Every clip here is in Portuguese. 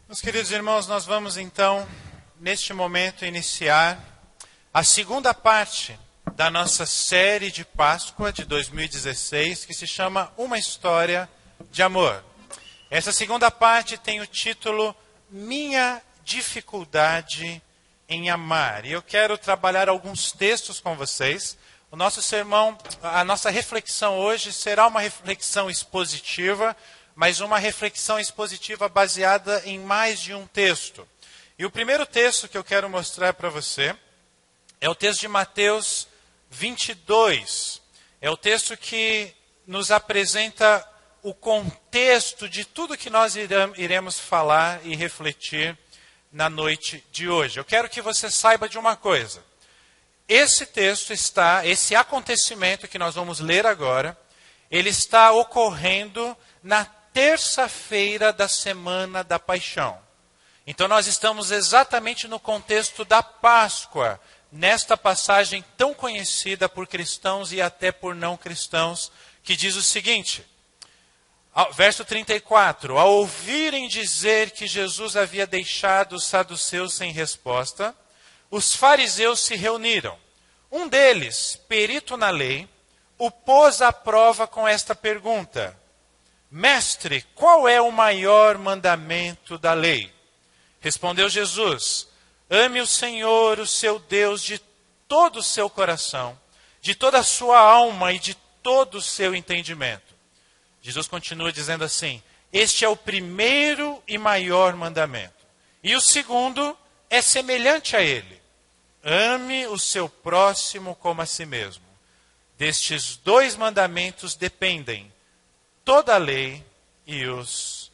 Meus queridos irmãos, nós vamos então, neste momento, iniciar a segunda parte da nossa série de Páscoa de 2016, que se chama Uma História de Amor. Essa segunda parte tem o título Minha Dificuldade em Amar. E eu quero trabalhar alguns textos com vocês. O nosso sermão, a nossa reflexão hoje será uma reflexão expositiva, mas uma reflexão expositiva baseada em mais de um texto. E o primeiro texto que eu quero mostrar para você é o texto de Mateus 22. É o texto que nos apresenta o contexto de tudo que nós iremos falar e refletir na noite de hoje. Eu quero que você saiba de uma coisa. Esse acontecimento que nós vamos ler agora, ele está ocorrendo na terça-feira da Semana da Paixão. Então nós estamos exatamente no contexto da Páscoa, nesta passagem tão conhecida por cristãos e até por não cristãos, que diz o seguinte, verso 34, ao ouvirem dizer que Jesus havia deixado os saduceus sem resposta, os fariseus se reuniram. Um deles, perito na lei, o pôs à prova com esta pergunta: Mestre, qual é o maior mandamento da lei? Respondeu Jesus: ame o Senhor, o seu Deus, de todo o seu coração, de toda a sua alma e de todo o seu entendimento. Jesus continua dizendo assim: este é o primeiro e maior mandamento. E o segundo é semelhante a ele: ame o seu próximo como a si mesmo. Destes dois mandamentos dependem toda a lei e os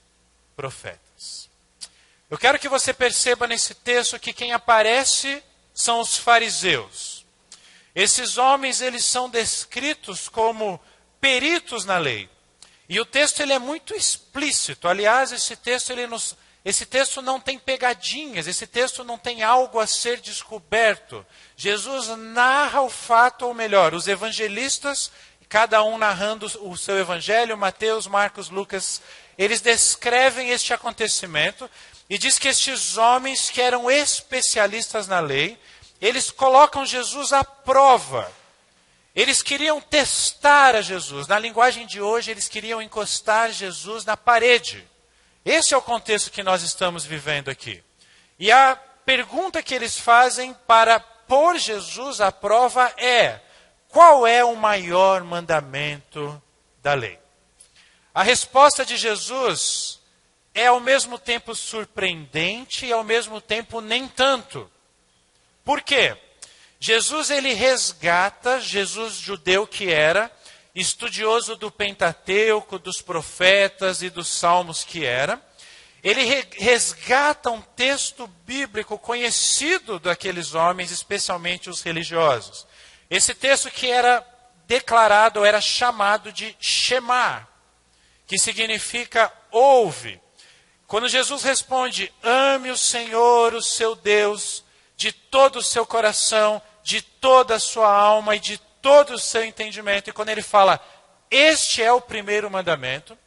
profetas. Eu quero que você perceba nesse texto que quem aparece são os fariseus. Esses homens, eles são descritos como peritos na lei. E o texto ele é muito explícito. Aliás, esse texto não tem pegadinhas, esse texto não tem algo a ser descoberto. Jesus narra o fato, ou melhor, os evangelistas, cada um narrando o seu evangelho, Mateus, Marcos, Lucas, eles descrevem este acontecimento e diz que estes homens que eram especialistas na lei, eles colocam Jesus à prova. Eles queriam testar a Jesus. Na linguagem de hoje, eles queriam encostar Jesus na parede. Esse é o contexto que nós estamos vivendo aqui. E a pergunta que eles fazem para pôr Jesus à prova é: qual é o maior mandamento da lei? A resposta de Jesus é ao mesmo tempo surpreendente e ao mesmo tempo nem tanto. Por quê? Jesus ele resgata, Jesus judeu que era, estudioso do Pentateuco, dos profetas e dos salmos que era, ele resgata um texto bíblico conhecido daqueles homens, especialmente os religiosos. Esse texto que era declarado, era chamado de Shema, que significa ouve. Quando Jesus responde, ame o Senhor, o seu Deus, de todo o seu coração, de toda a sua alma e de todo o seu entendimento. E quando ele fala, este é o primeiro mandamento,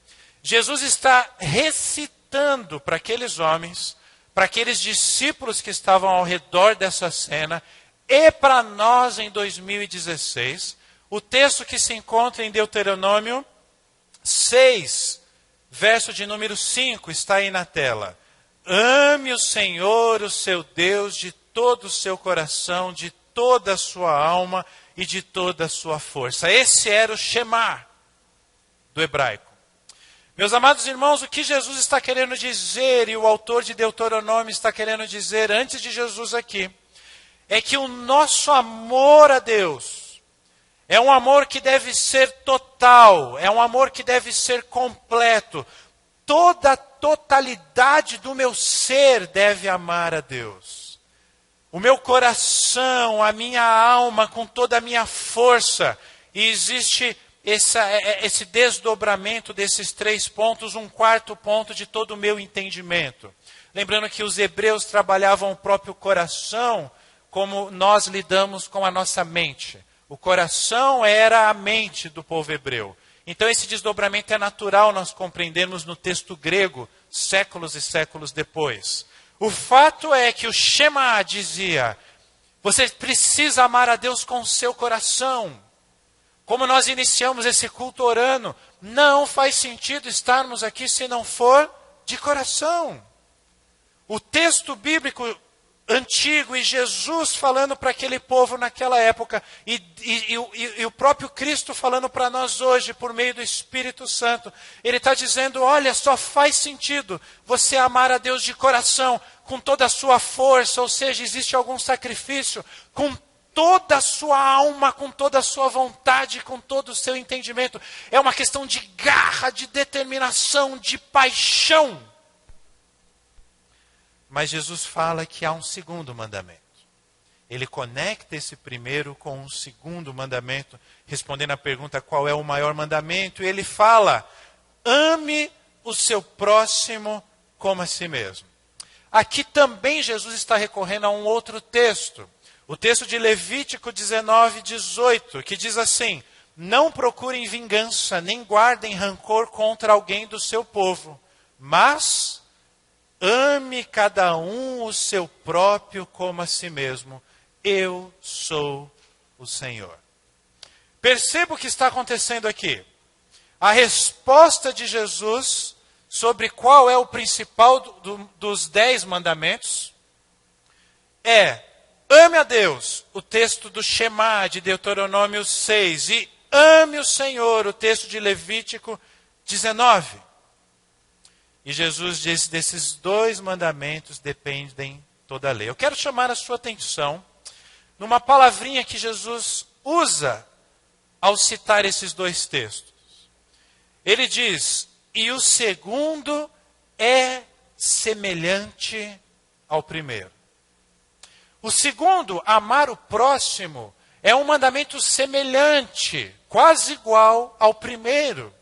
Jesus está recitando para aqueles homens, para aqueles discípulos que estavam ao redor dessa cena, e para nós em 2016, o texto que se encontra em Deuteronômio 6, verso de número 5, está aí na tela. Ame o Senhor, o seu Deus, de todo o seu coração, de toda a sua alma e de toda a sua força. Esse era o Shema do hebraico. Meus amados irmãos, o que Jesus está querendo dizer, e o autor de Deuteronômio está querendo dizer antes de Jesus aqui, é que o nosso amor a Deus é um amor que deve ser total, é um amor que deve ser completo. Toda a totalidade do meu ser deve amar a Deus. O meu coração, a minha alma, com toda a minha força. E existe esse desdobramento desses 3 pontos, um quarto ponto de todo o meu entendimento. Lembrando que os hebreus trabalhavam o próprio coração como nós lidamos com a nossa mente. O coração era a mente do povo hebreu. Então esse desdobramento é natural nós compreendermos no texto grego séculos e séculos depois. O fato é que o Shema dizia: você precisa amar a Deus com o seu coração. Como nós iniciamos esse culto orando, não faz sentido estarmos aqui se não for de coração. O texto bíblico antigo e Jesus falando para aquele povo naquela época e o próprio Cristo falando para nós hoje por meio do Espírito Santo, ele está dizendo: olha, só faz sentido você amar a Deus de coração, com toda a sua força, ou seja, existe algum sacrifício, com toda a sua alma, com toda a sua vontade, com todo o seu entendimento. É uma questão de garra, de determinação, de paixão. Mas Jesus fala que há um segundo mandamento. Ele conecta esse primeiro com um segundo mandamento, respondendo à pergunta qual é o maior mandamento. E ele fala: ame o seu próximo como a si mesmo. Aqui também Jesus está recorrendo a um outro texto. O texto de Levítico 19, 18, que diz assim: não procurem vingança, nem guardem rancor contra alguém do seu povo, mas ame cada um o seu próprio como a si mesmo. Eu sou o Senhor. Perceba o que está acontecendo aqui. A resposta de Jesus sobre qual é o principal dos 10 mandamentos é: ame a Deus, o texto do Shema, de Deuteronômio 6, e ame o Senhor, o texto de Levítico 19. E Jesus diz: desses 2 mandamentos dependem toda a lei. Eu quero chamar a sua atenção numa palavrinha que Jesus usa ao citar esses 2 textos. Ele diz: e o segundo é semelhante ao primeiro. O segundo, amar o próximo, é um mandamento semelhante, quase igual ao primeiro: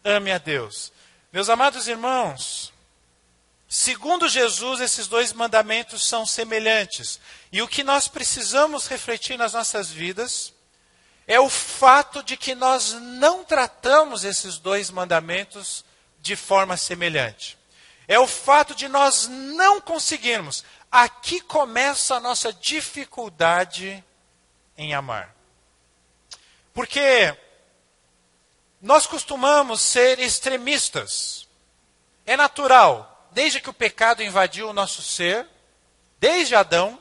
ame a Deus. Meus amados irmãos, segundo Jesus, esses 2 mandamentos são semelhantes. E o que nós precisamos refletir nas nossas vidas é o fato de que nós não tratamos esses 2 mandamentos de forma semelhante. É o fato de nós não conseguirmos. Aqui começa a nossa dificuldade em amar. Porque nós costumamos ser extremistas. É natural, desde que o pecado invadiu o nosso ser, desde Adão,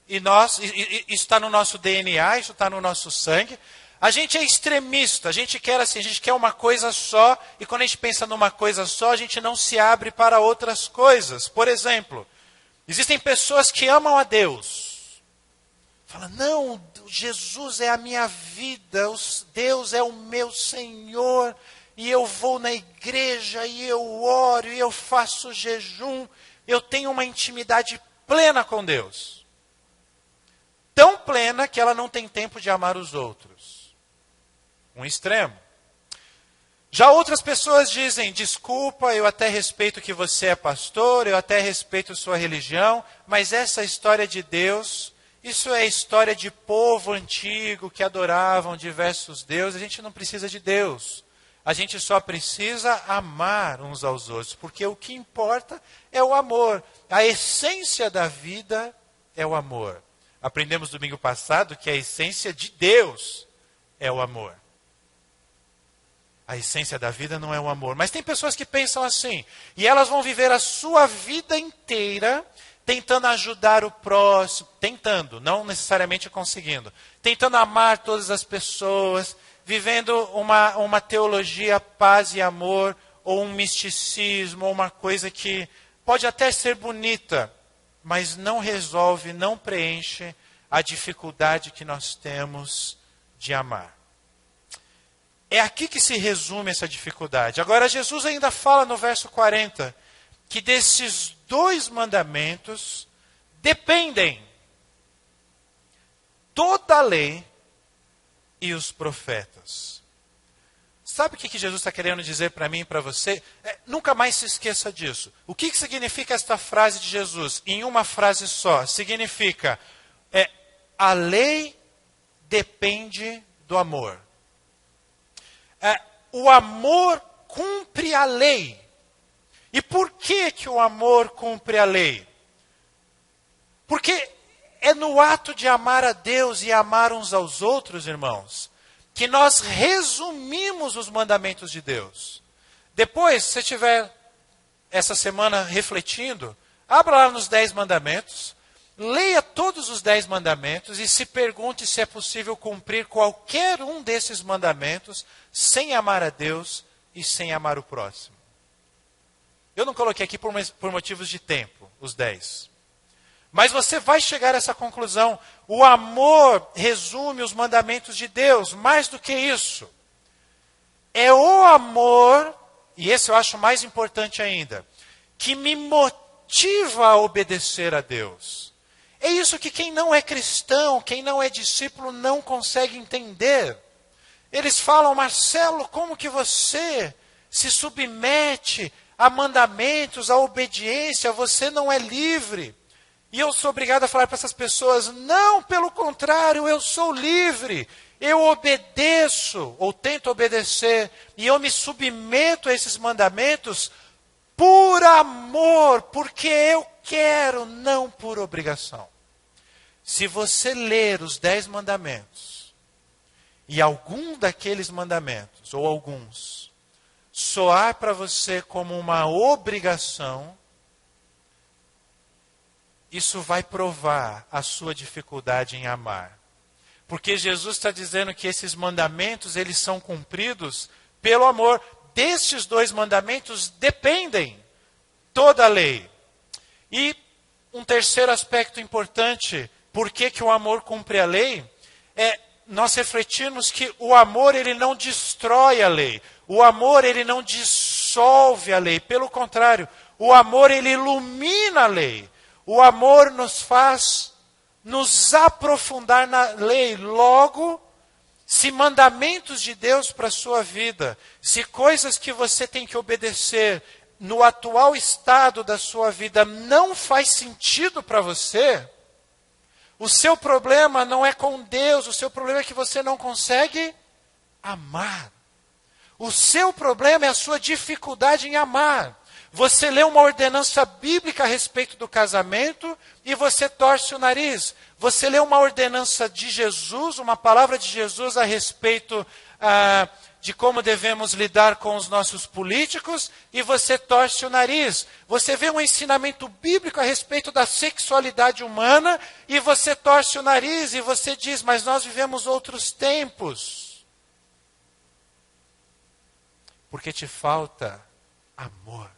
e isso está no nosso DNA, isso está no nosso sangue. A gente é extremista, a gente quer uma coisa só, e quando a gente pensa numa coisa só, a gente não se abre para outras coisas. Por exemplo, existem pessoas que amam a Deus. Fala: não, Jesus é a minha vida, Deus é o meu Senhor, e eu vou na igreja, e eu oro, e eu faço jejum, eu tenho uma intimidade plena com Deus. Tão plena que ela não tem tempo de amar os outros. Um extremo. Já outras pessoas dizem: desculpa, eu até respeito que você é pastor, eu até respeito sua religião, mas essa história de Deus, isso é história de povo antigo que adoravam diversos deuses. A gente não precisa de Deus. A gente só precisa amar uns aos outros, porque o que importa é o amor. A essência da vida é o amor. Aprendemos domingo passado que a essência de Deus é o amor. A essência da vida não é o amor. Mas tem pessoas que pensam assim, e elas vão viver a sua vida inteira tentando ajudar o próximo, tentando, não necessariamente conseguindo, tentando amar todas as pessoas, vivendo uma teologia paz e amor, ou um misticismo, ou uma coisa que pode até ser bonita, mas não resolve, não preenche a dificuldade que nós temos de amar. É aqui que se resume essa dificuldade. Agora, Jesus ainda fala no verso 40, que desses 2 mandamentos dependem toda a lei e os profetas. Sabe o que Jesus está querendo dizer para mim e para você? Nunca mais se esqueça disso. O que significa esta frase de Jesus? Em uma frase só. Significa, a lei depende do amor. O amor cumpre a lei. E por que o amor cumpre a lei? Porque é no ato de amar a Deus e amar uns aos outros, irmãos, que nós resumimos os mandamentos de Deus. Depois, se você estiver essa semana refletindo, abra lá nos 10 mandamentos, leia todos os 10 mandamentos e se pergunte se é possível cumprir qualquer um desses mandamentos sem amar a Deus e sem amar o próximo. Eu não coloquei aqui por motivos de tempo, os 10. Mas você vai chegar a essa conclusão. O amor resume os mandamentos de Deus. Mais do que isso, é o amor, e esse eu acho mais importante ainda, que me motiva a obedecer a Deus. É isso que quem não é cristão, quem não é discípulo, não consegue entender. Eles falam: Marcelo, como que você se submete a mandamentos, a obediência? Você não é livre. E eu sou obrigado a falar para essas pessoas: não, pelo contrário, eu sou livre. Eu obedeço, ou tento obedecer, e eu me submeto a esses mandamentos por amor, porque eu quero, não por obrigação. Se você ler os 10 mandamentos, e algum daqueles mandamentos, ou alguns, soar para você como uma obrigação, isso vai provar a sua dificuldade em amar. Porque Jesus está dizendo que esses mandamentos, eles são cumpridos pelo amor. Destes 2 mandamentos dependem toda a lei. E um terceiro aspecto importante, por que o amor cumpre a lei, é nós refletirmos que o amor, ele não destrói a lei. O amor, ele não dissolve a lei. Pelo contrário, o amor, ele ilumina a lei. O amor nos faz nos aprofundar na lei. Logo, se mandamentos de Deus para a sua vida, se coisas que você tem que obedecer no atual estado da sua vida não faz sentido para você, o seu problema não é com Deus, o seu problema é que você não consegue amar. O seu problema é a sua dificuldade em amar. Você lê uma ordenança bíblica a respeito do casamento e você torce o nariz. Você lê uma ordenança de Jesus, uma palavra de Jesus a respeito de como devemos lidar com os nossos políticos e você torce o nariz. Você vê um ensinamento bíblico a respeito da sexualidade humana e você torce o nariz e você diz: mas nós vivemos outros tempos. Porque te falta amor.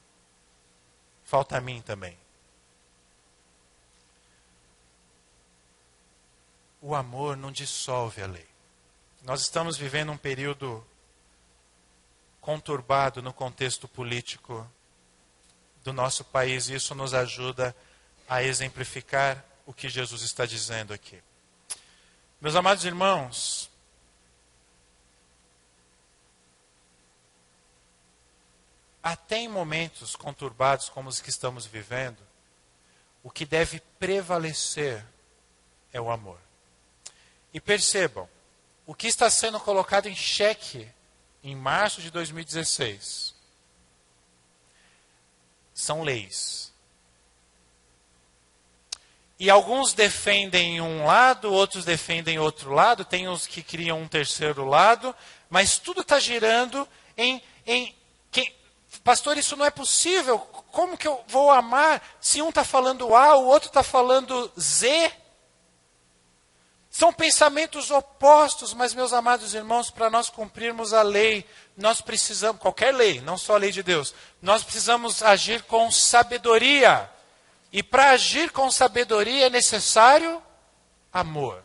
Falta a mim também. O amor não dissolve a lei. Nós estamos vivendo um período conturbado no contexto político do nosso país e isso nos ajuda a exemplificar o que Jesus está dizendo aqui. Meus amados irmãos, até em momentos conturbados como os que estamos vivendo, o que deve prevalecer é o amor. E percebam, o que está sendo colocado em xeque em março de 2016 são leis. E alguns defendem um lado, outros defendem outro lado, tem uns que criam um terceiro lado, mas tudo está girando em pastor, isso não é possível. Como que eu vou amar se um está falando A, o outro está falando Z? São pensamentos opostos, mas, meus amados irmãos, para nós cumprirmos a lei, nós precisamos, qualquer lei, não só a lei de Deus, nós precisamos agir com sabedoria. E para agir com sabedoria é necessário amor.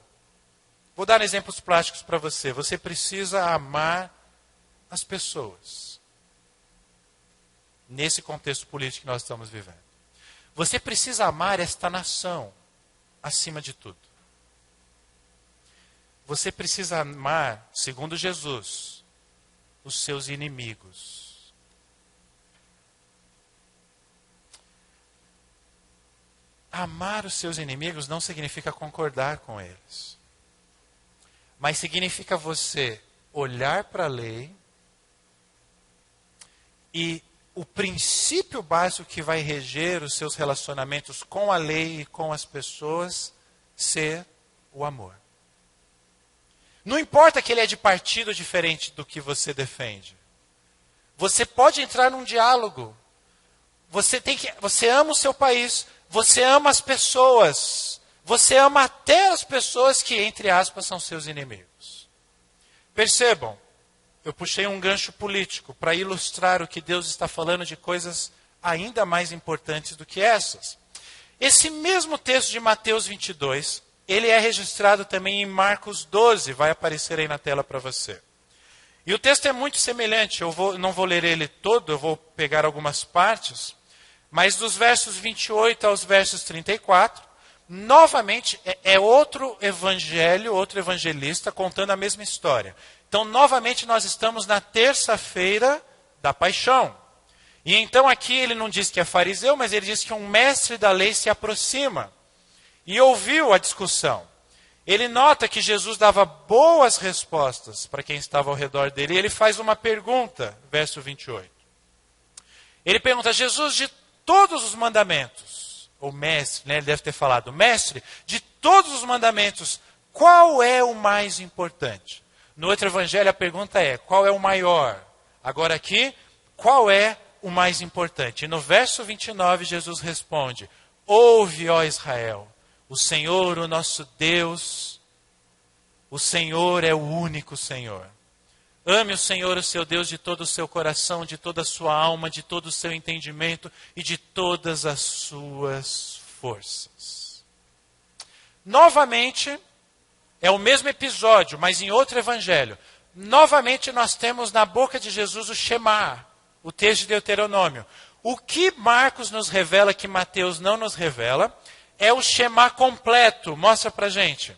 Vou dar exemplos práticos para você. Você precisa amar as pessoas. Nesse contexto político que nós estamos vivendo. Você precisa amar esta nação, acima de tudo. Você precisa amar, segundo Jesus, os seus inimigos. Amar os seus inimigos não significa concordar com eles. Mas significa você olhar para a lei e o princípio básico que vai reger os seus relacionamentos com a lei e com as pessoas ser o amor. Não importa que ele é de partido diferente do que você defende. Você pode entrar num diálogo. Você ama o seu país, você ama as pessoas. Você ama até as pessoas que, entre aspas, são seus inimigos. Percebam, eu puxei um gancho político para ilustrar o que Deus está falando de coisas ainda mais importantes do que essas. Esse mesmo texto de Mateus 22, ele é registrado também em Marcos 12, vai aparecer aí na tela para você. E o texto é muito semelhante, não vou ler ele todo, eu vou pegar algumas partes, mas dos versos 28 aos versos 34, novamente é outro evangelho, outro evangelista contando a mesma história. Então, novamente, nós estamos na terça-feira da paixão. E então aqui ele não diz que é fariseu, mas ele diz que um mestre da lei se aproxima e ouviu a discussão. Ele nota que Jesus dava boas respostas para quem estava ao redor dele. E ele faz uma pergunta, verso 28. Ele pergunta, Jesus, de todos os mandamentos, ou mestre, né, ele deve ter falado, mestre, de todos os mandamentos, qual é o mais importante? No outro evangelho a pergunta é, qual é o maior? Agora aqui, qual é o mais importante? E no verso 29 Jesus responde, ouve, ó Israel, o Senhor, o nosso Deus, o Senhor é o único Senhor. Ame o Senhor, o seu Deus, de todo o seu coração, de toda a sua alma, de todo o seu entendimento e de todas as suas forças. Novamente, é o mesmo episódio, mas em outro evangelho. Novamente nós temos na boca de Jesus o Shema, o texto de Deuteronômio. O que Marcos nos revela que Mateus não nos revela é o Shema completo. Mostra pra gente.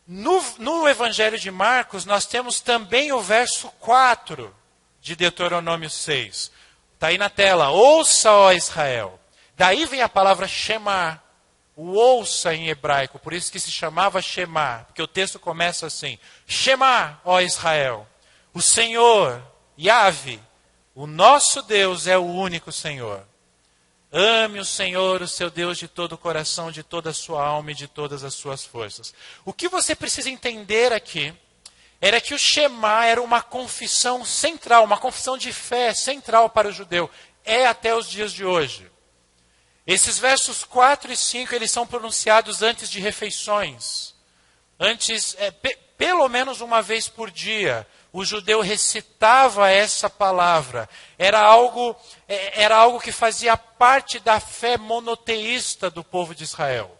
No evangelho de Marcos nós temos também o verso 4 de Deuteronômio 6. Está aí na tela. Ouça, ó Israel. Daí vem a palavra Shema. O ouça em hebraico, por isso que se chamava Shema, porque o texto começa assim, Shema, ó Israel, o Senhor, Yahvé, o nosso Deus é o único Senhor. Ame o Senhor, o seu Deus, de todo o coração, de toda a sua alma e de todas as suas forças. O que você precisa entender aqui, era que o Shema era uma confissão central, uma confissão de fé central para o judeu, é até os dias de hoje. Esses versos 4 e 5, eles são pronunciados antes de refeições. Antes, pelo menos uma vez por dia, o judeu recitava essa palavra. Era algo que fazia parte da fé monoteísta do povo de Israel.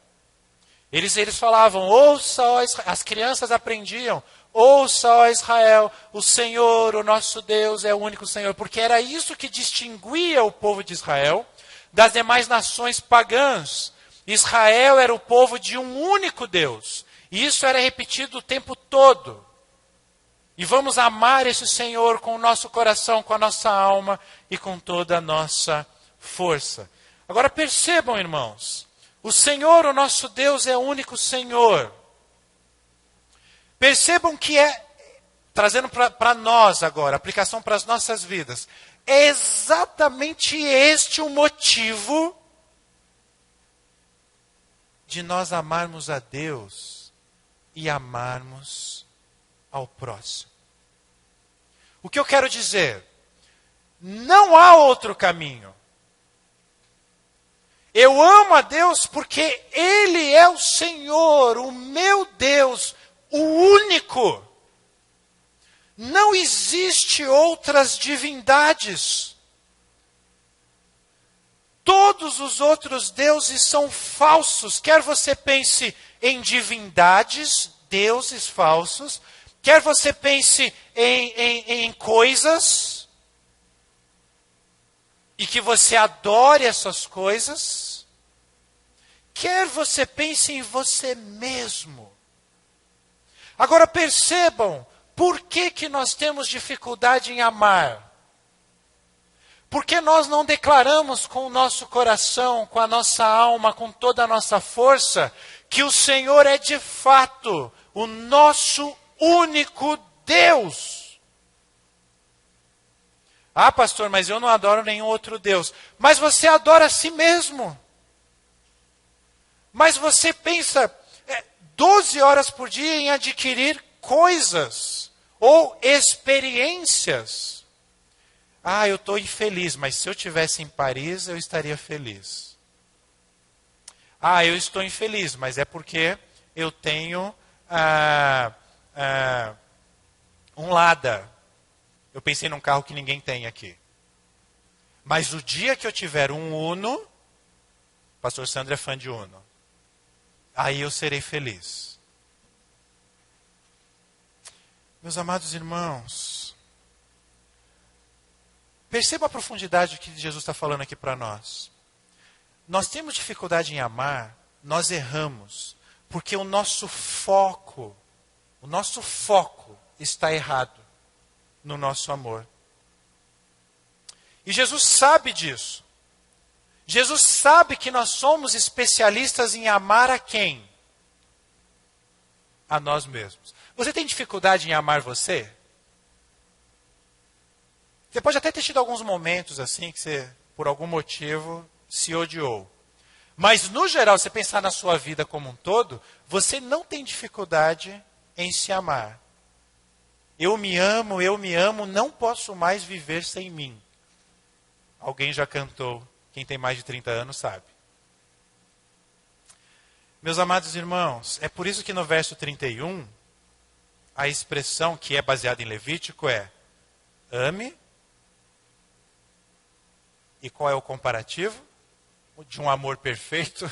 Eles falavam, ouça, ó Israel. As crianças aprendiam, ouça, ó Israel, o Senhor, o nosso Deus, é o único Senhor. Porque era isso que distinguia o povo de Israel das demais nações pagãs. Israel era o povo de um único Deus. E isso era repetido o tempo todo. E vamos amar esse Senhor com o nosso coração, com a nossa alma e com toda a nossa força. Agora percebam, irmãos, o Senhor, o nosso Deus, é o único Senhor. Percebam que trazendo para nós agora, aplicação para as nossas vidas, é exatamente este o motivo de nós amarmos a Deus e amarmos ao próximo. O que eu quero dizer? Não há outro caminho. Eu amo a Deus porque Ele é o Senhor, o meu Deus, o único. Não existe outras divindades. Todos os outros deuses são falsos. Quer você pense em divindades, deuses falsos, quer você pense em coisas, e que você adore essas coisas, quer você pense em você mesmo. Agora percebam, por que nós temos dificuldade em amar? Porque nós não declaramos com o nosso coração, com a nossa alma, com toda a nossa força, que o Senhor é de fato o nosso único Deus. Ah, pastor, mas eu não adoro nenhum outro Deus. Mas você adora a si mesmo. Mas você pensa 12 horas por dia em adquirir coisas ou experiências. Ah, eu estou infeliz, mas se eu estivesse em Paris, eu estaria feliz. Ah, eu estou infeliz, mas é porque eu tenho um Lada. Eu pensei num carro que ninguém tem aqui. Mas o dia que eu tiver um Uno, o pastor Sandro é fã de Uno, aí eu serei feliz. Meus amados irmãos, perceba a profundidade que Jesus está falando aqui para nós. Nós temos dificuldade em amar, nós erramos, porque o nosso foco está errado no nosso amor. E Jesus sabe disso. Jesus sabe que nós somos especialistas em amar a quem? A nós mesmos. Você tem dificuldade em amar você? Você pode até ter tido alguns momentos assim que você, por algum motivo, se odiou. Mas, no geral, se você pensar na sua vida como um todo, você não tem dificuldade em se amar. Eu me amo, não posso mais viver sem mim. Alguém já cantou, quem tem mais de 30 anos sabe. Meus amados irmãos, é por isso que no verso 31, a expressão que é baseada em Levítico é: ame. E qual é o comparativo? De um amor perfeito,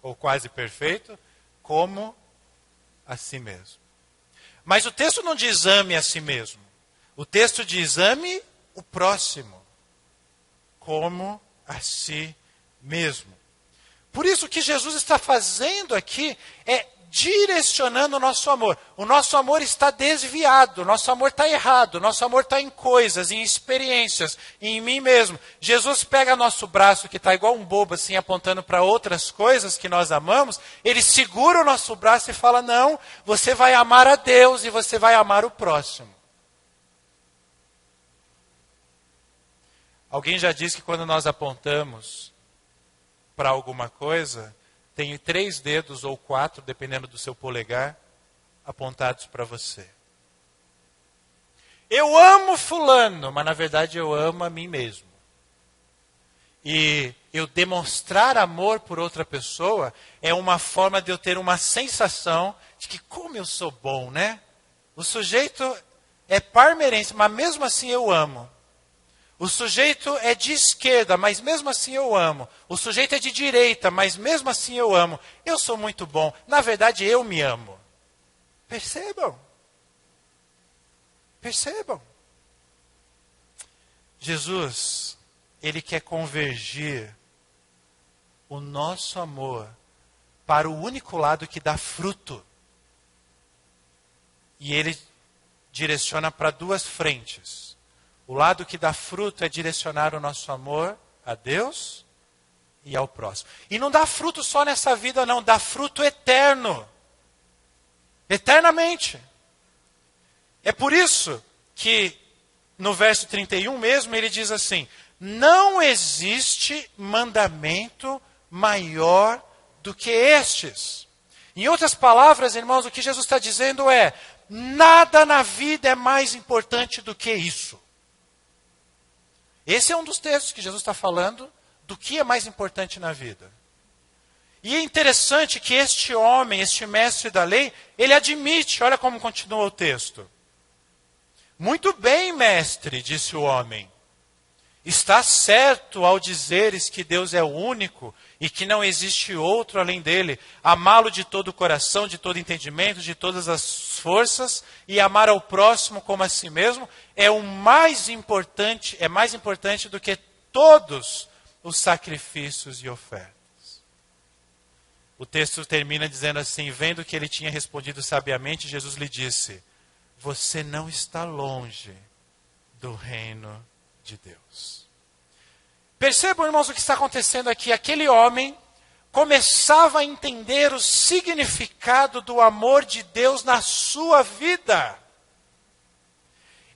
ou quase perfeito, como a si mesmo. Mas o texto não diz ame a si mesmo. O texto diz ame o próximo, como a si mesmo. Por isso o que Jesus está fazendo aqui é direcionando o nosso amor. O nosso amor está desviado, o nosso amor está errado, o nosso amor está em coisas, em experiências, em mim mesmo. Jesus pega nosso braço, que está igual um bobo assim, apontando para outras coisas que nós amamos, ele segura o nosso braço e fala: não, você vai amar a Deus e você vai amar o próximo. Alguém já disse que quando nós apontamos para alguma coisa, tem 3 dedos ou 4, dependendo do seu polegar, apontados para você. Eu amo fulano, mas na verdade eu amo a mim mesmo. E eu demonstrar amor por outra pessoa é uma forma de eu ter uma sensação de que como eu sou bom, né? O sujeito é parmeirense, mas mesmo assim eu amo. O sujeito é de esquerda, mas mesmo assim eu amo. O sujeito é de direita, mas mesmo assim eu amo. Eu sou muito bom. Na verdade, eu me amo. Percebam. Percebam. Jesus, ele quer convergir o nosso amor para o único lado que dá fruto. E ele direciona para 2 frentes. O lado que dá fruto é direcionar o nosso amor a Deus e ao próximo. E não dá fruto só nessa vida, não. Dá fruto eterno. Eternamente. É por isso que no verso 31 mesmo ele diz assim: não existe mandamento maior do que estes. Em outras palavras, irmãos, o que Jesus está dizendo é: nada na vida é mais importante do que isso. Esse é um dos textos que Jesus está falando do que é mais importante na vida. E é interessante que este homem, este mestre da lei, ele admite, olha como continua o texto. Muito bem, mestre, disse o homem. Está certo ao dizeres que Deus é o único e que não existe outro além dele. Amá-lo de todo o coração, de todo entendimento, de todas as forças e amar ao próximo como a si mesmo é mais importante do que todos os sacrifícios e ofertas. O texto termina dizendo assim: vendo que ele tinha respondido sabiamente, Jesus lhe disse: você não está longe do reino de Deus. Percebam, irmãos, o que está acontecendo aqui. Aquele homem começava a entender o significado do amor de Deus na sua vida.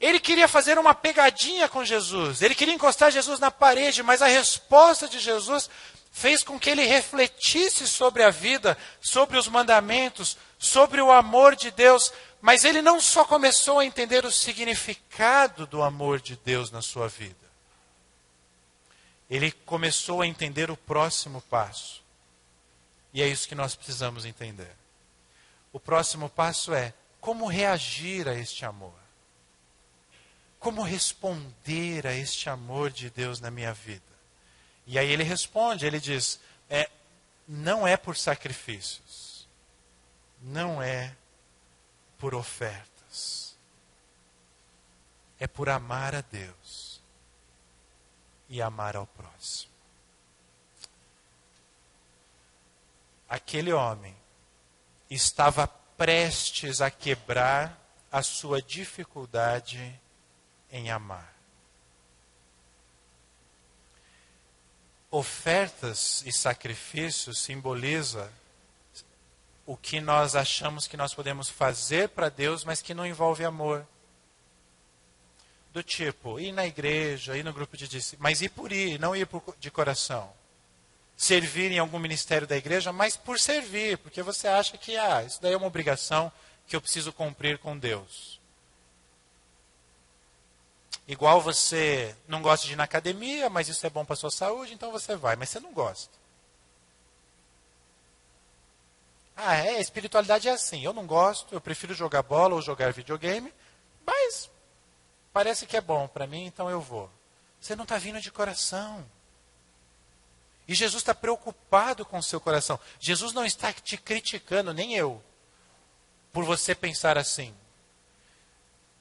Ele queria fazer uma pegadinha com Jesus. Ele queria encostar Jesus na parede, mas a resposta de Jesus fez com que ele refletisse sobre a vida, sobre os mandamentos, sobre o amor de Deus. Mas ele não só começou a entender o significado do amor de Deus na sua vida. Ele começou a entender o próximo passo. E é isso que nós precisamos entender. O próximo passo é como reagir a este amor. Como responder a este amor de Deus na minha vida? E aí ele responde, ele diz, não é por sacrifícios, não é por ofertas, é por amar a Deus e amar ao próximo. Aquele homem estava prestes a quebrar a sua dificuldade em amar. Ofertas e sacrifícios simboliza o que nós achamos que nós podemos fazer para Deus, mas que não envolve amor. Do tipo, ir na igreja, ir no grupo de discípulos, mas ir por ir, não ir de coração. Servir em algum ministério da igreja, mas por servir, porque você acha que isso daí é uma obrigação que eu preciso cumprir com Deus. Igual você não gosta de ir na academia, mas isso é bom para a sua saúde, então você vai, mas você não gosta. A espiritualidade é assim, eu não gosto, eu prefiro jogar bola ou jogar videogame, mas parece que é bom para mim, então eu vou. Você não está vindo de coração. E Jesus está preocupado com o seu coração. Jesus não está te criticando, nem eu, por você pensar assim.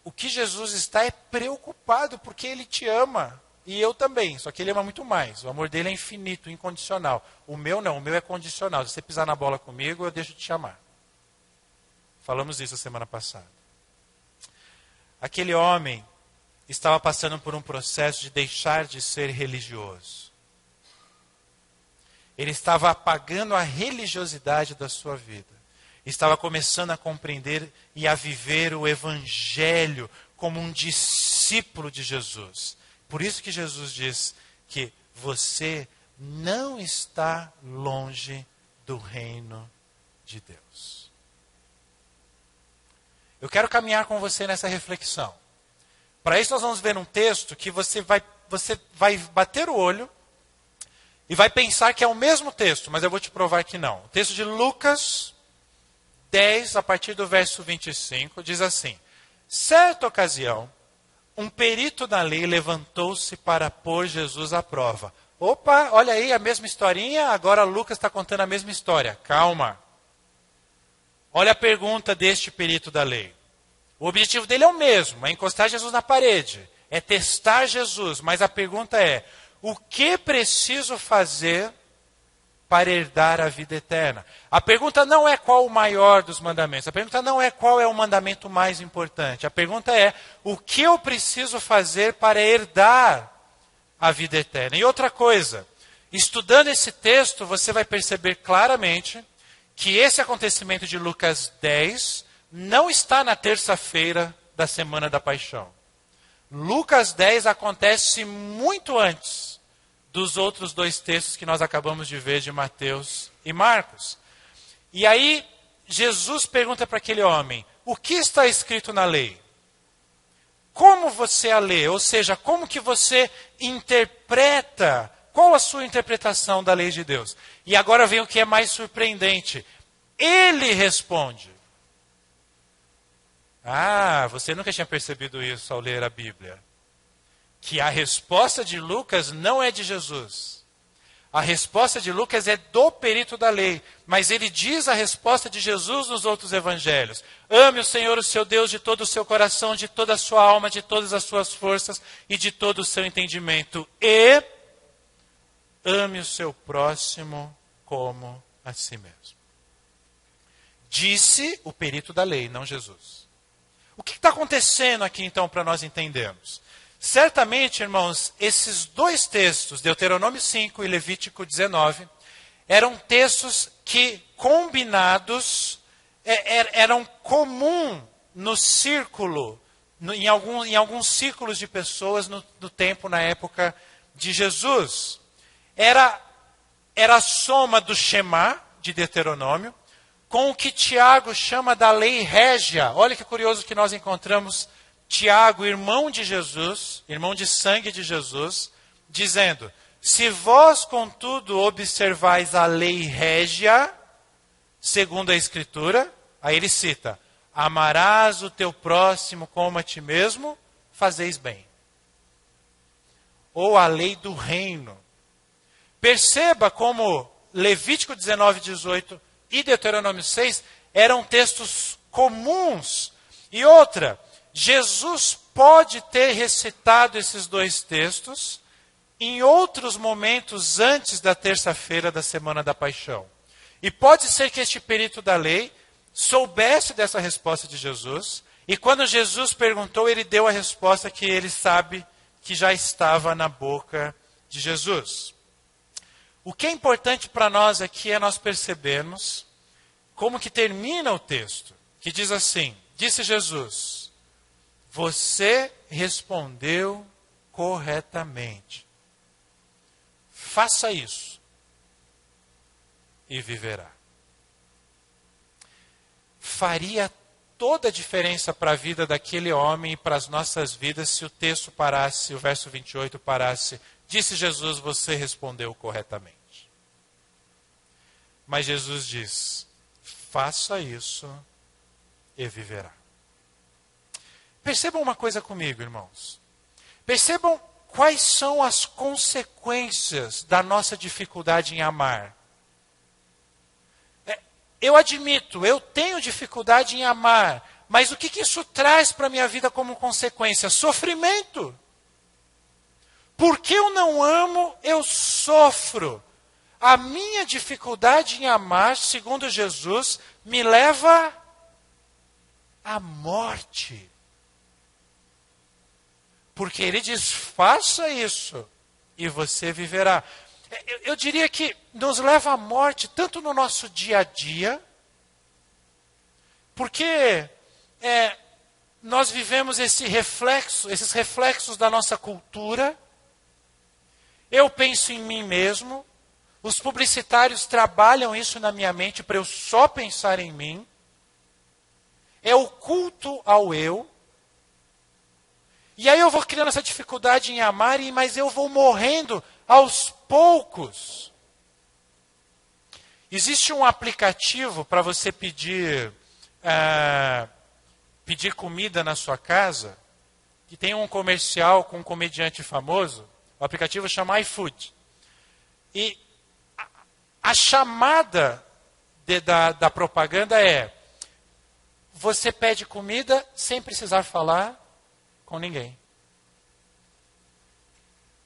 O que Jesus está é preocupado porque Ele te ama. E eu também, só que Ele ama muito mais. O amor dele é infinito, incondicional. O meu não, o meu é condicional. Se você pisar na bola comigo, eu deixo de te amar. Falamos isso a semana passada. Aquele homem estava passando por um processo de deixar de ser religioso. Ele estava apagando a religiosidade da sua vida. Estava começando a compreender e a viver o Evangelho como um discípulo de Jesus. Por isso que Jesus diz que você não está longe do reino de Deus. Eu quero caminhar com você nessa reflexão. Para isso nós vamos ver um texto que você vai bater o olho e vai pensar que é o mesmo texto, mas eu vou te provar que não. O texto de Lucas 10, a partir do verso 25, diz assim: certa ocasião, um perito da lei levantou-se para pôr Jesus à prova. Opa, olha aí a mesma historinha, agora Lucas está contando a mesma história. Calma. Olha a pergunta deste perito da lei. O objetivo dele é o mesmo, é encostar Jesus na parede, é testar Jesus. Mas a pergunta é, o que preciso fazer para herdar a vida eterna? A pergunta não é qual o maior dos mandamentos. A pergunta não é qual é o mandamento mais importante. A pergunta é, o que eu preciso fazer para herdar a vida eterna? E outra coisa, estudando esse texto, você vai perceber claramente que esse acontecimento de Lucas 10 não está na terça-feira da Semana da Paixão. Lucas 10 acontece muito antes dos outros dois textos que nós acabamos de ver de Mateus e Marcos. E aí, Jesus pergunta para aquele homem, o que está escrito na lei? Como você a lê? Ou seja, como que você interpreta? Qual a sua interpretação da lei de Deus? E agora vem o que é mais surpreendente. Ele responde. Você nunca tinha percebido isso ao ler a Bíblia. Que a resposta de Lucas não é de Jesus. A resposta de Lucas é do perito da lei. Mas ele diz a resposta de Jesus nos outros evangelhos. Ame o Senhor, o seu Deus, de todo o seu coração, de toda a sua alma, de todas as suas forças e de todo o seu entendimento. E ame o seu próximo como a si mesmo. Disse o perito da lei, não Jesus. O que está acontecendo aqui então para nós entendermos? Certamente, irmãos, esses dois textos, Deuteronômio 5 e Levítico 19, eram textos que, combinados, eram comum no círculo em alguns círculos de pessoas no tempo, na época de Jesus. Era a soma do Shema, de Deuteronômio, com o que Tiago chama da lei régia. Olha que curioso que nós encontramos Tiago, irmão de Jesus, irmão de sangue de Jesus, dizendo: se vós, contudo, observais a lei régia, segundo a Escritura, aí ele cita: amarás o teu próximo como a ti mesmo, fazeis bem. Ou a lei do reino. Perceba como Levítico 19, 18 e Deuteronômio 6 eram textos comuns. E outra, Jesus pode ter recitado esses dois textos em outros momentos antes da terça-feira da Semana da Paixão. E pode ser que este perito da lei soubesse dessa resposta de Jesus, e quando Jesus perguntou, ele deu a resposta que ele sabe que já estava na boca de Jesus. O que é importante para nós aqui é nós percebermos como que termina o texto, que diz assim: disse Jesus, você respondeu corretamente. Faça isso e viverá. Faria toda a diferença para a vida daquele homem e para as nossas vidas se o texto parasse, o verso 28 parasse: disse Jesus, você respondeu corretamente. Mas Jesus diz: faça isso e viverá. Percebam uma coisa comigo, irmãos. Percebam quais são as consequências da nossa dificuldade em amar. Eu admito, eu tenho dificuldade em amar, mas o que isso traz para a minha vida como consequência? Sofrimento. Porque eu não amo, eu sofro. A minha dificuldade em amar, segundo Jesus, me leva à morte. Porque ele diz: faça isso e você viverá. Eu diria que nos leva à morte, tanto no nosso dia a dia, porque nós vivemos esses reflexos da nossa cultura. Eu penso em mim mesmo, os publicitários trabalham isso na minha mente para eu só pensar em mim. É o culto ao eu. E aí eu vou criando essa dificuldade em amar, mas eu vou morrendo aos poucos. Existe um aplicativo para você pedir comida na sua casa, que tem um comercial com um comediante famoso. O aplicativo chama iFood. E a chamada da propaganda é: você pede comida sem precisar falar com ninguém.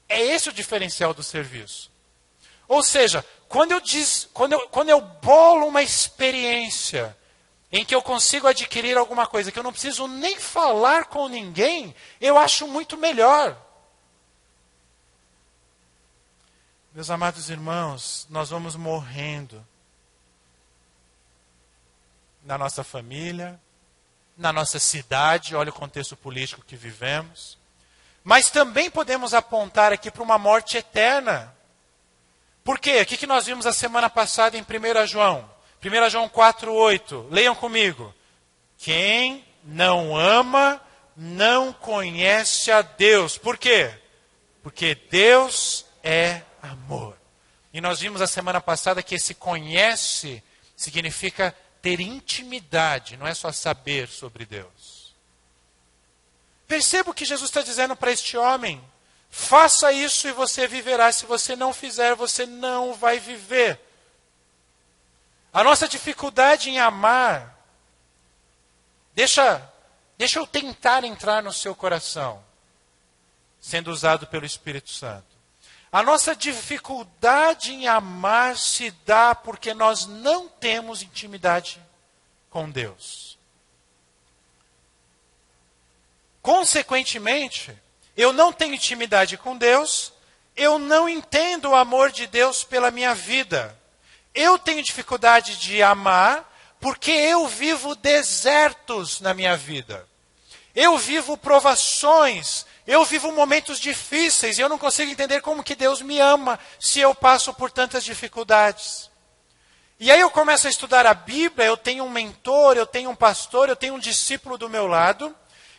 É esse o diferencial do serviço. Ou seja, quando eu bolo uma experiência em que eu consigo adquirir alguma coisa que eu não preciso nem falar com ninguém, eu acho muito melhor. Meus amados irmãos, nós vamos morrendo na nossa família, na nossa cidade, olha o contexto político que vivemos. Mas também podemos apontar aqui para uma morte eterna. Por quê? O que nós vimos a semana passada em 1 João? 1 João 4,8. Leiam comigo. Quem não ama, não conhece a Deus. Por quê? Porque Deus é amor. E nós vimos a semana passada que esse conhece significa ter intimidade, não é só saber sobre Deus. Perceba o que Jesus está dizendo para este homem: faça isso e você viverá. Se você não fizer, você não vai viver. A nossa dificuldade em amar, deixa eu tentar entrar no seu coração, sendo usado pelo Espírito Santo. A nossa dificuldade em amar se dá porque nós não temos intimidade com Deus. Consequentemente, eu não tenho intimidade com Deus, eu não entendo o amor de Deus pela minha vida. Eu tenho dificuldade de amar porque eu vivo desertos na minha vida. Eu vivo provações, eu vivo momentos difíceis e eu não consigo entender como que Deus me ama se eu passo por tantas dificuldades. E aí eu começo a estudar a Bíblia, eu tenho um mentor, eu tenho um pastor, eu tenho um discípulo do meu lado,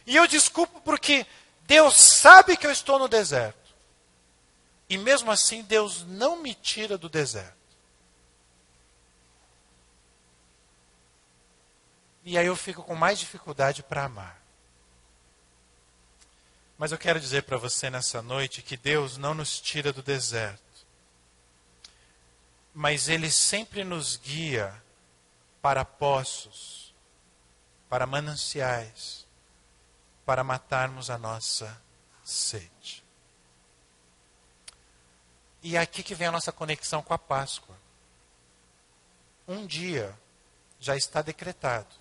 e eu desculpo porque Deus sabe que eu estou no deserto. E mesmo assim Deus não me tira do deserto. E aí eu fico com mais dificuldade para amar. Mas eu quero dizer para você nessa noite que Deus não nos tira do deserto. Mas Ele sempre nos guia para poços, para mananciais, para matarmos a nossa sede. E é aqui que vem a nossa conexão com a Páscoa. Um dia já está decretado.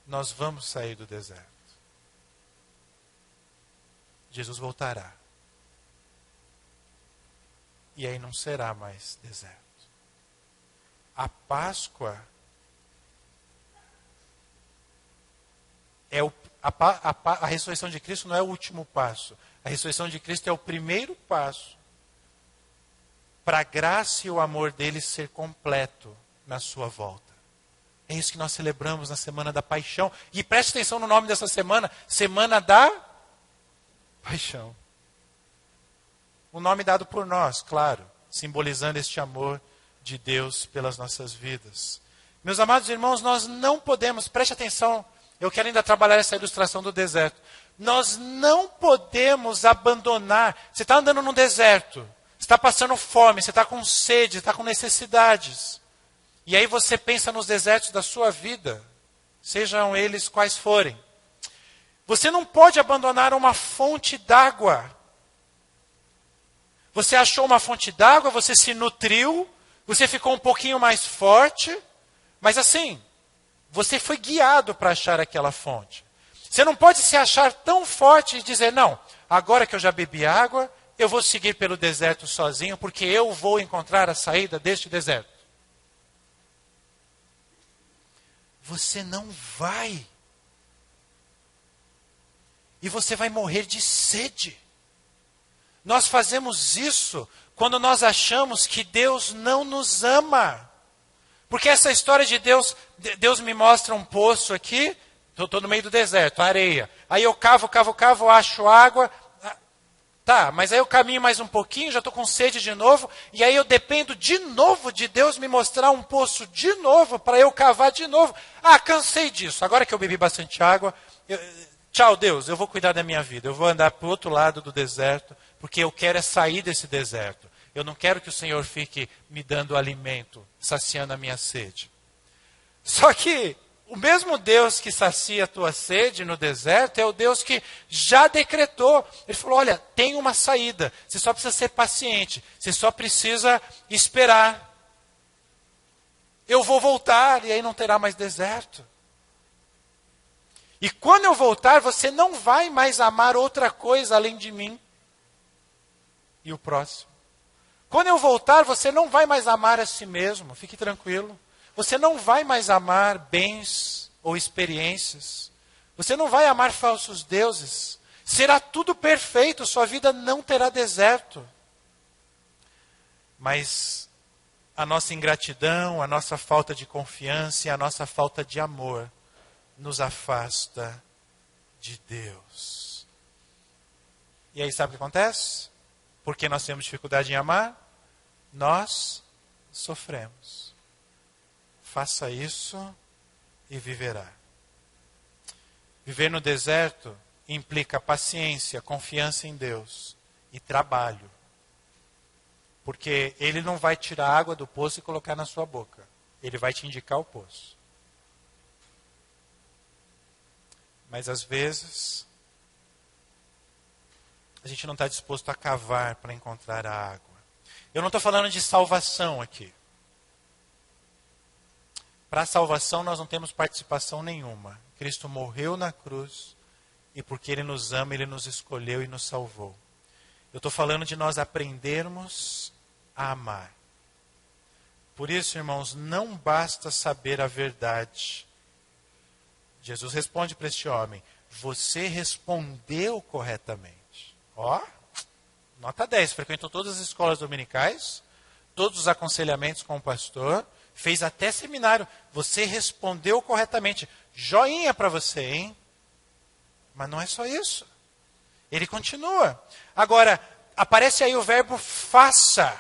Nós vamos sair do deserto. Jesus voltará. E aí não será mais deserto. A Páscoa é a ressurreição de Cristo não é o último passo. A ressurreição de Cristo é o primeiro passo para a graça e o amor dele ser completo na sua volta. É isso que nós celebramos na Semana da Paixão. E preste atenção no nome dessa semana, Semana da Paixão. O nome dado por nós, claro, simbolizando este amor de Deus pelas nossas vidas. Meus amados irmãos, nós não podemos, preste atenção, eu quero ainda trabalhar essa ilustração do deserto. Nós não podemos abandonar. Você está andando no deserto, você está passando fome, você está com sede, você está com necessidades. E aí você pensa nos desertos da sua vida, sejam eles quais forem. Você não pode abandonar uma fonte d'água. Você achou uma fonte d'água, você se nutriu, você ficou um pouquinho mais forte, mas assim, você foi guiado para achar aquela fonte. Você não pode se achar tão forte e dizer, não, agora que eu já bebi água, eu vou seguir pelo deserto sozinho, porque eu vou encontrar a saída deste deserto. Você não vai. E você vai morrer de sede. Nós fazemos isso quando nós achamos que Deus não nos ama. Porque essa história de Deus me mostra um poço aqui, estou no meio do deserto, areia. Aí eu cavo, acho água. Tá, mas aí eu caminho mais um pouquinho, já estou com sede de novo. E aí eu dependo de novo de Deus me mostrar um poço de novo, para eu cavar de novo. Ah, cansei disso. Agora que eu bebi bastante água, tchau Deus, eu vou cuidar da minha vida. Eu vou andar para o outro lado do deserto, porque eu quero é sair desse deserto. Eu não quero que o Senhor fique me dando alimento, saciando a minha sede. Só que o mesmo Deus que sacia a tua sede no deserto é o Deus que já decretou. Ele falou, olha, tem uma saída. Você só precisa ser paciente. Você só precisa esperar. Eu vou voltar e aí não terá mais deserto. E quando eu voltar, você não vai mais amar outra coisa além de mim e o próximo. Quando eu voltar, você não vai mais amar a si mesmo, fique tranquilo. Você não vai mais amar bens ou experiências. Você não vai amar falsos deuses. Será tudo perfeito, sua vida não terá deserto. Mas a nossa ingratidão, a nossa falta de confiança e a nossa falta de amor nos afasta de Deus. E aí sabe o que acontece? Porque nós temos dificuldade em amar, nós sofremos. Faça isso e viverá. Viver no deserto implica paciência, confiança em Deus e trabalho. Porque Ele não vai tirar a água do poço e colocar na sua boca. Ele vai te indicar o poço. Mas às vezes, a gente não está disposto a cavar para encontrar a água. Eu não estou falando de salvação aqui. Para a salvação nós não temos participação nenhuma. Cristo morreu na cruz e porque Ele nos ama, Ele nos escolheu e nos salvou. Eu estou falando de nós aprendermos a amar. Por isso, irmãos, não basta saber a verdade. Jesus responde para este homem, você respondeu corretamente. Ó, nota 10, frequentou todas as escolas dominicais, todos os aconselhamentos com o pastor, fez até seminário. Você respondeu corretamente. Joinha para você, hein? Mas não é só isso. Ele continua. Agora, aparece aí o verbo faça.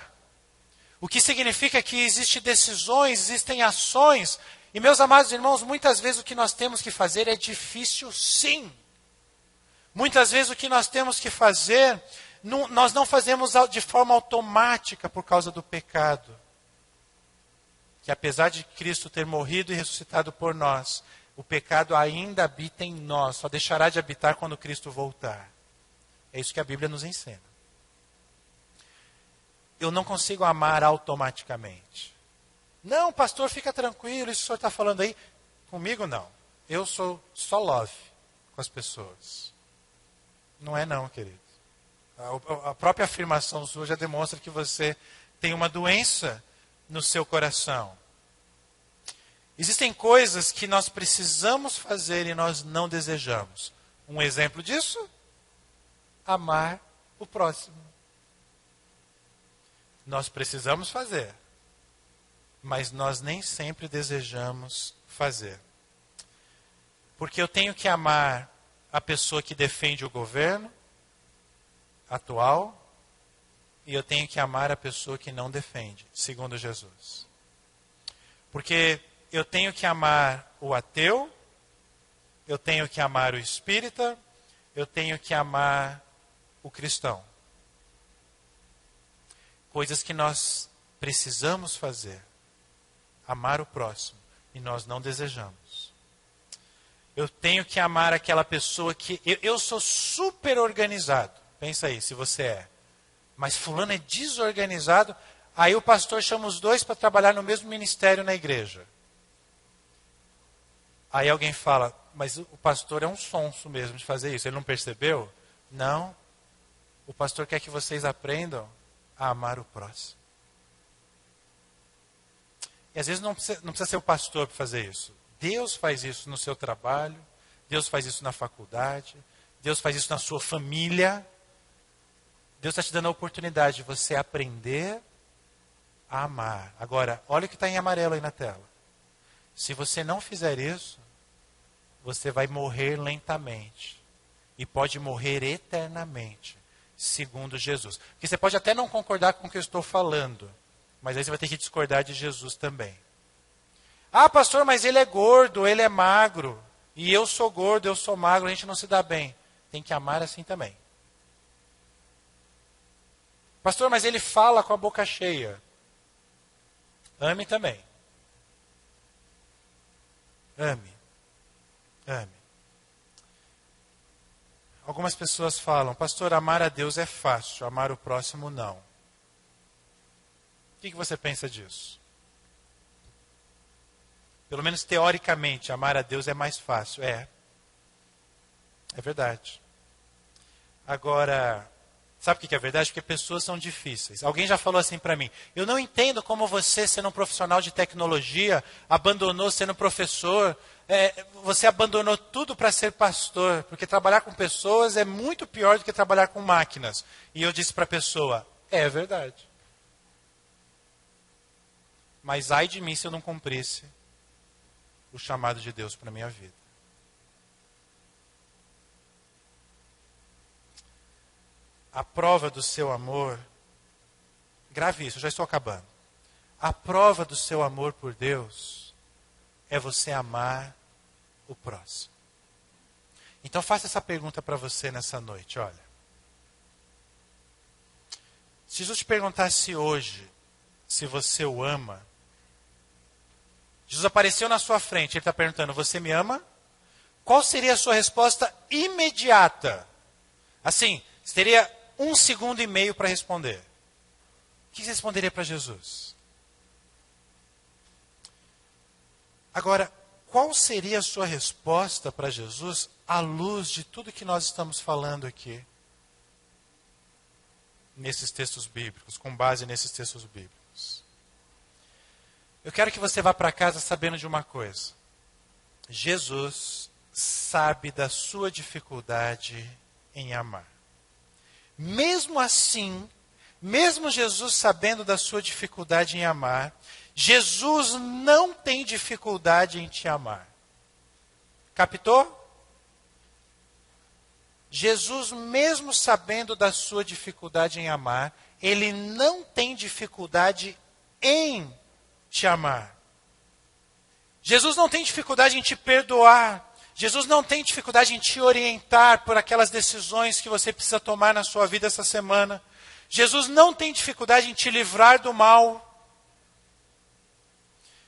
O que significa que existem decisões, existem ações. E, meus amados irmãos, muitas vezes o que nós temos que fazer é difícil, sim. Muitas vezes o que nós temos que fazer, nós não fazemos de forma automática por causa do pecado. Que apesar de Cristo ter morrido e ressuscitado por nós, o pecado ainda habita em nós, só deixará de habitar quando Cristo voltar. É isso que a Bíblia nos ensina. Eu não consigo amar automaticamente. Não, pastor, fica tranquilo, isso que o senhor está falando aí. Comigo não. Eu sou só love com as pessoas. Não é não, querido. A própria afirmação sua já demonstra que você tem uma doença no seu coração. Existem coisas que nós precisamos fazer e nós não desejamos. Um exemplo disso? Amar o próximo. Nós precisamos fazer, mas nós nem sempre desejamos fazer. Porque eu tenho que amar a pessoa que defende o governo atual e eu tenho que amar a pessoa que não defende, segundo Jesus. Porque eu tenho que amar o ateu, eu tenho que amar o espírita, eu tenho que amar o cristão. Coisas que nós precisamos fazer. Amar o próximo. E nós não desejamos. Eu tenho que amar aquela pessoa que... Eu sou super organizado. Pensa aí, se você é. Mas fulano é desorganizado. Aí o pastor chama os dois para trabalhar no mesmo ministério na igreja. Aí alguém fala, mas o pastor é um sonso mesmo de fazer isso. Ele não percebeu? Não. O pastor quer que vocês aprendam a amar o próximo. E às vezes não precisa ser o pastor para fazer isso. Deus faz isso no seu trabalho, Deus faz isso na faculdade, Deus faz isso na sua família. Deus está te dando a oportunidade de você aprender a amar. Agora, olha o que está em amarelo aí na tela. Se você não fizer isso, você vai morrer lentamente. E pode morrer eternamente, segundo Jesus. Porque você pode até não concordar com o que eu estou falando, mas aí você vai ter que discordar de Jesus também. Ah, pastor, mas ele é gordo, ele é magro. E eu sou gordo, eu sou magro, a gente não se dá bem. Tem que amar assim também. Pastor, mas ele fala com a boca cheia. Ame também. Ame. Ame. Algumas pessoas falam, pastor, amar a Deus é fácil, amar o próximo não. O que você pensa disso? Pelo menos teoricamente, amar a Deus é mais fácil. É verdade. Agora, sabe o que é verdade? Porque pessoas são difíceis. Alguém já falou assim para mim, eu não entendo como você, sendo um profissional de tecnologia, abandonou sendo professor, você abandonou tudo para ser pastor, porque trabalhar com pessoas é muito pior do que trabalhar com máquinas. E eu disse para a pessoa, é verdade. Mas ai de mim se eu não cumprisse o chamado de Deus para a minha vida. A prova do seu amor, grave isso, eu já estou acabando. A prova do seu amor por Deus é você amar o próximo. Então faça essa pergunta para você nessa noite, olha. Se Jesus te perguntasse hoje se você o ama, Jesus apareceu na sua frente, ele está perguntando, você me ama? Qual seria a sua resposta imediata? Assim, você teria 1,5 segundos para responder. O que você responderia para Jesus? Agora, qual seria a sua resposta para Jesus à luz de tudo que nós estamos falando aqui? Nesses textos bíblicos, com base nesses textos bíblicos. Eu quero que você vá para casa sabendo de uma coisa. Jesus sabe da sua dificuldade em amar. Mesmo assim, mesmo Jesus sabendo da sua dificuldade em amar, Jesus não tem dificuldade em te amar. Captou? Jesus, mesmo sabendo da sua dificuldade em amar, ele não tem dificuldade em te amar. Jesus não tem dificuldade em te perdoar. Jesus não tem dificuldade em te orientar por aquelas decisões que você precisa tomar na sua vida essa semana. Jesus não tem dificuldade em te livrar do mal.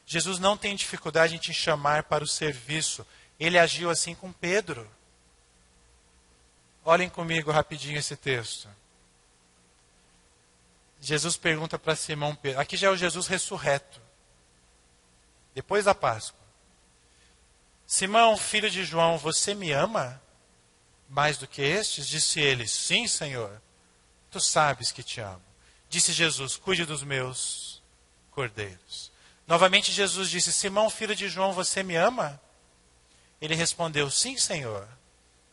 Jesus não tem dificuldade em te chamar para o serviço. Ele agiu assim com Pedro. Olhem comigo rapidinho esse texto. Jesus pergunta para Simão Pedro. Aqui já é o Jesus ressurreto. Depois da Páscoa. Simão, filho de João, você me ama mais do que estes? Disse ele, sim, Senhor. Tu sabes que te amo. Disse Jesus, cuide dos meus cordeiros. Novamente Jesus disse, Simão, filho de João, você me ama? Ele respondeu, sim, Senhor.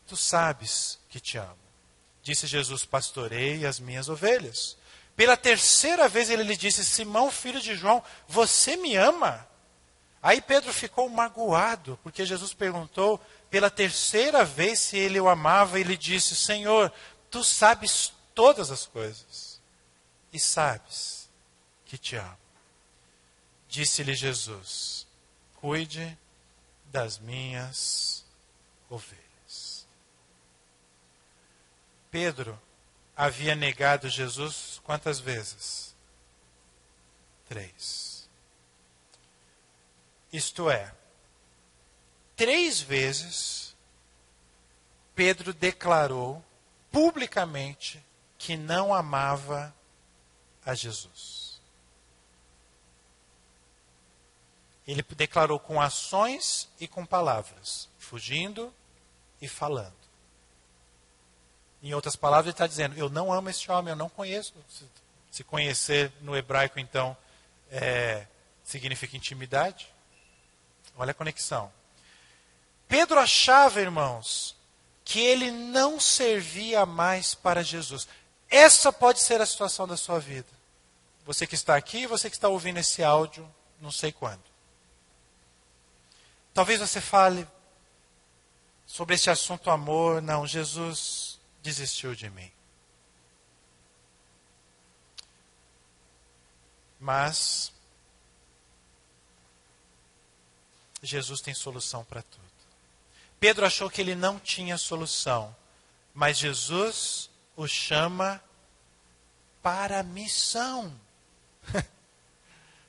Tu sabes que te amo. Disse Jesus, pastorei as minhas ovelhas. Pela terceira vez ele lhe disse, Simão, filho de João, você me ama? Aí Pedro ficou magoado, porque Jesus perguntou pela terceira vez se ele o amava, e ele disse, Senhor, tu sabes todas as coisas, e sabes que te amo. Disse-lhe Jesus, cuide das minhas ovelhas. Pedro havia negado Jesus quantas vezes? 3. Isto é, 3 vezes Pedro declarou publicamente que não amava a Jesus. Ele declarou com ações e com palavras, fugindo e falando. Em outras palavras, ele está dizendo, eu não amo este homem, eu não conheço. Se conhecer no hebraico, então, significa intimidade. Olha a conexão. Pedro achava, irmãos, que ele não servia mais para Jesus. Essa pode ser a situação da sua vida. Você que está aqui, você que está ouvindo esse áudio, não sei quando. Talvez você fale sobre esse assunto amor. Não, Jesus desistiu de mim. Mas Jesus tem solução para tudo. Pedro achou que ele não tinha solução, mas Jesus o chama para a missão.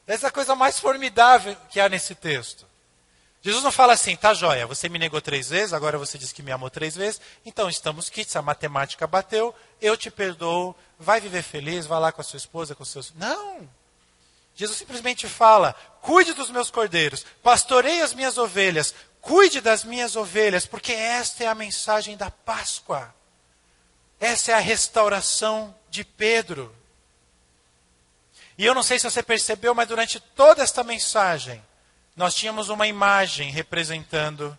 Essa é a coisa mais formidável que há nesse texto. Jesus não fala assim, tá joia, você me negou 3 vezes, agora você diz que me amou 3 vezes, então estamos quites, a matemática bateu, eu te perdoo, vai viver feliz, vai lá com a sua esposa, com os seus... Não! Jesus simplesmente fala, cuide dos meus cordeiros, pastoreie as minhas ovelhas, cuide das minhas ovelhas, porque esta é a mensagem da Páscoa. Essa é a restauração de Pedro. E eu não sei se você percebeu, mas durante toda esta mensagem, nós tínhamos uma imagem representando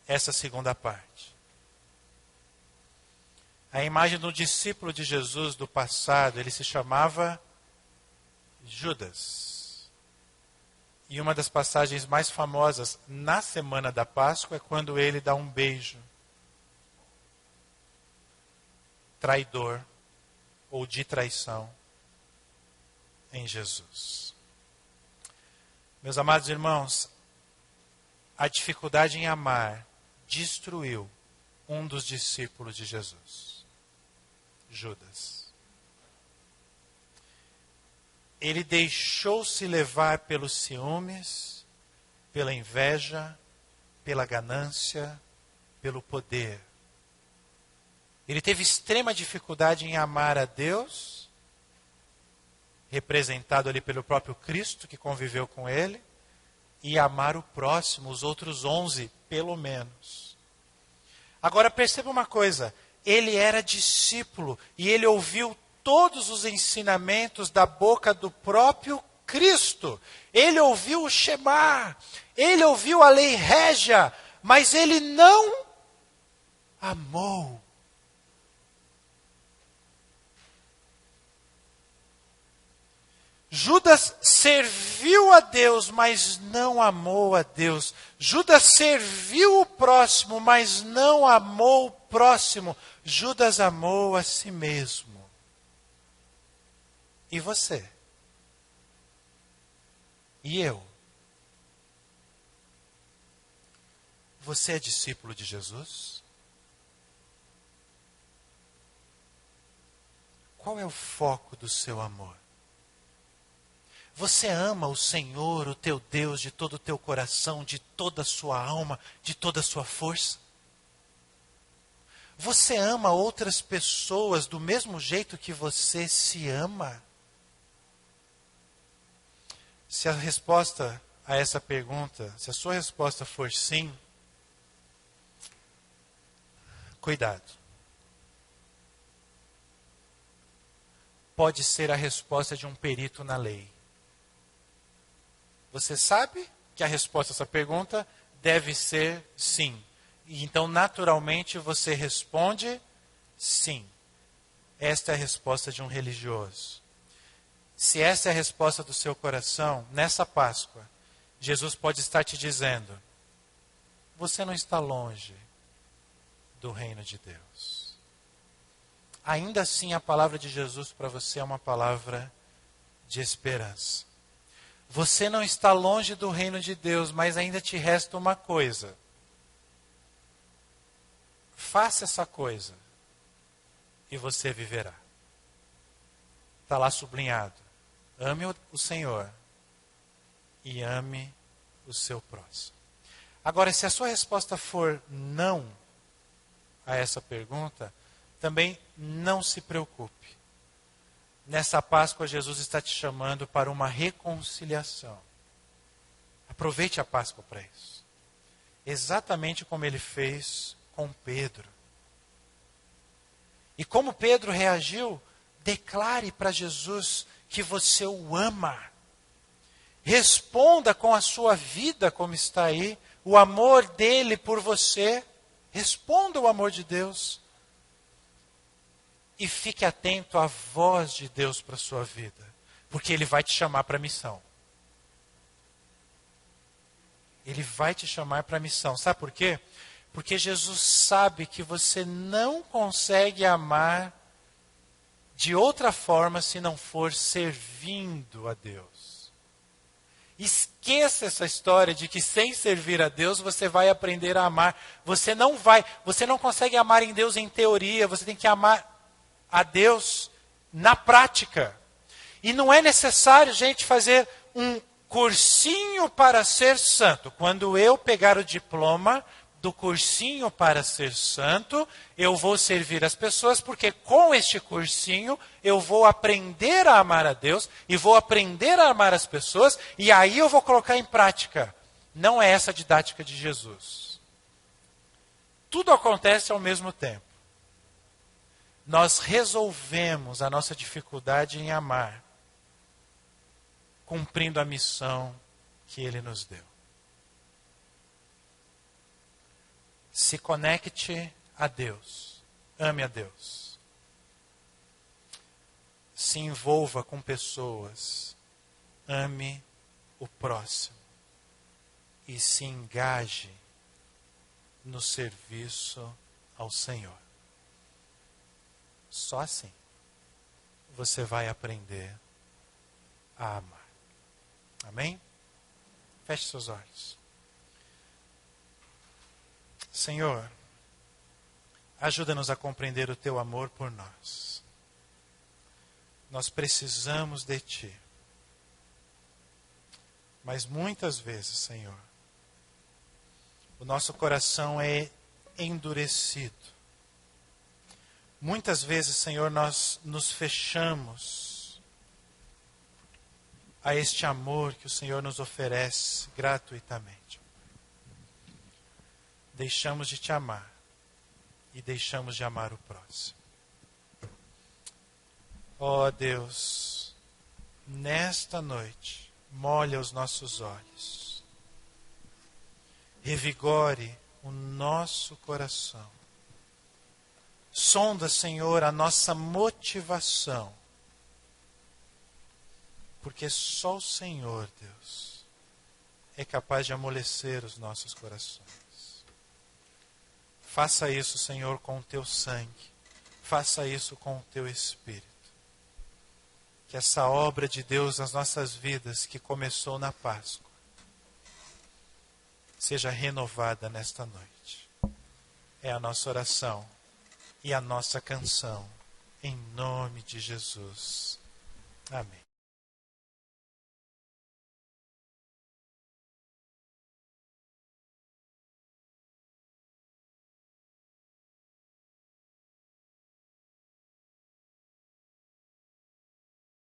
essa segunda parte. A imagem do discípulo de Jesus do passado, ele se chamava Judas. E uma das passagens mais famosas na semana da Páscoa é quando ele dá um beijo traidor ou de traição em Jesus. Meus amados irmãos, a dificuldade em amar destruiu um dos discípulos de Jesus, Judas. Ele deixou-se levar pelos ciúmes, pela inveja, pela ganância, pelo poder. Ele teve extrema dificuldade em amar a Deus, representado ali pelo próprio Cristo que conviveu com ele, e amar o próximo, os outros 11, pelo menos. Agora perceba uma coisa, ele era discípulo e ele ouviu todos os ensinamentos da boca do próprio Cristo. Ele ouviu o Shema, ele ouviu a lei régia, mas ele não amou. Judas serviu a Deus, mas não amou a Deus. Judas serviu o próximo, mas não amou o próximo. Judas amou a si mesmo. E você? E eu? Você é discípulo de Jesus? Qual é o foco do seu amor? Você ama o Senhor, o teu Deus, de todo o teu coração, de toda a sua alma, de toda a sua força? Você ama outras pessoas do mesmo jeito que você se ama? Se a resposta a essa pergunta, se a sua resposta for sim, cuidado. Pode ser a resposta de um perito na lei. Você sabe que a resposta a essa pergunta deve ser sim. E então, naturalmente, você responde sim. Esta é a resposta de um religioso. Se essa é a resposta do seu coração, nessa Páscoa, Jesus pode estar te dizendo: você não está longe do reino de Deus. Ainda assim, a palavra de Jesus para você é uma palavra de esperança. Você não está longe do reino de Deus, mas ainda te resta uma coisa. Faça essa coisa e você viverá. Está lá sublinhado. Ame o Senhor e ame o seu próximo. Agora, se a sua resposta for não a essa pergunta, também não se preocupe. Nessa Páscoa, Jesus está te chamando para uma reconciliação. Aproveite a Páscoa para isso. Exatamente como ele fez com Pedro. E como Pedro reagiu, declare para Jesus que você o ama. Responda com a sua vida, como está aí, o amor dele por você. Responda o amor de Deus. E fique atento à voz de Deus para a sua vida. Porque Ele vai te chamar para a missão. Ele vai te chamar para a missão. Sabe por quê? Porque Jesus sabe que você não consegue amar de outra forma se não for servindo a Deus. Esqueça essa história de que sem servir a Deus você vai aprender a amar. Você não consegue amar em Deus em teoria, você tem que amar a Deus na prática. E não é necessário, gente, fazer um cursinho para ser santo. Quando eu pegar o diploma do cursinho para ser santo, eu vou servir as pessoas, porque com este cursinho eu vou aprender a amar a Deus e vou aprender a amar as pessoas, e aí eu vou colocar em prática. Não é essa a didática de Jesus. Tudo acontece ao mesmo tempo. Nós resolvemos a nossa dificuldade em amar, cumprindo a missão que Ele nos deu. Se conecte a Deus, ame a Deus. Se envolva com pessoas, ame o próximo. E se engaje no serviço ao Senhor. Só assim você vai aprender a amar. Amém? Feche seus olhos. Senhor, ajuda-nos a compreender o Teu amor por nós. Nós precisamos de Ti. Mas muitas vezes, Senhor, o nosso coração é endurecido. Muitas vezes, Senhor, nós nos fechamos a este amor que o Senhor nos oferece gratuitamente. Deixamos de Te amar e deixamos de amar o próximo. Ó Deus, nesta noite, molha os nossos olhos. Revigore o nosso coração. Sonda, Senhor, a nossa motivação. Porque só o Senhor, Deus, é capaz de amolecer os nossos corações. Faça isso, Senhor, com o teu sangue. Faça isso com o teu Espírito. Que essa obra de Deus nas nossas vidas, que começou na Páscoa, seja renovada nesta noite. É a nossa oração e a nossa canção, em nome de Jesus. Amém.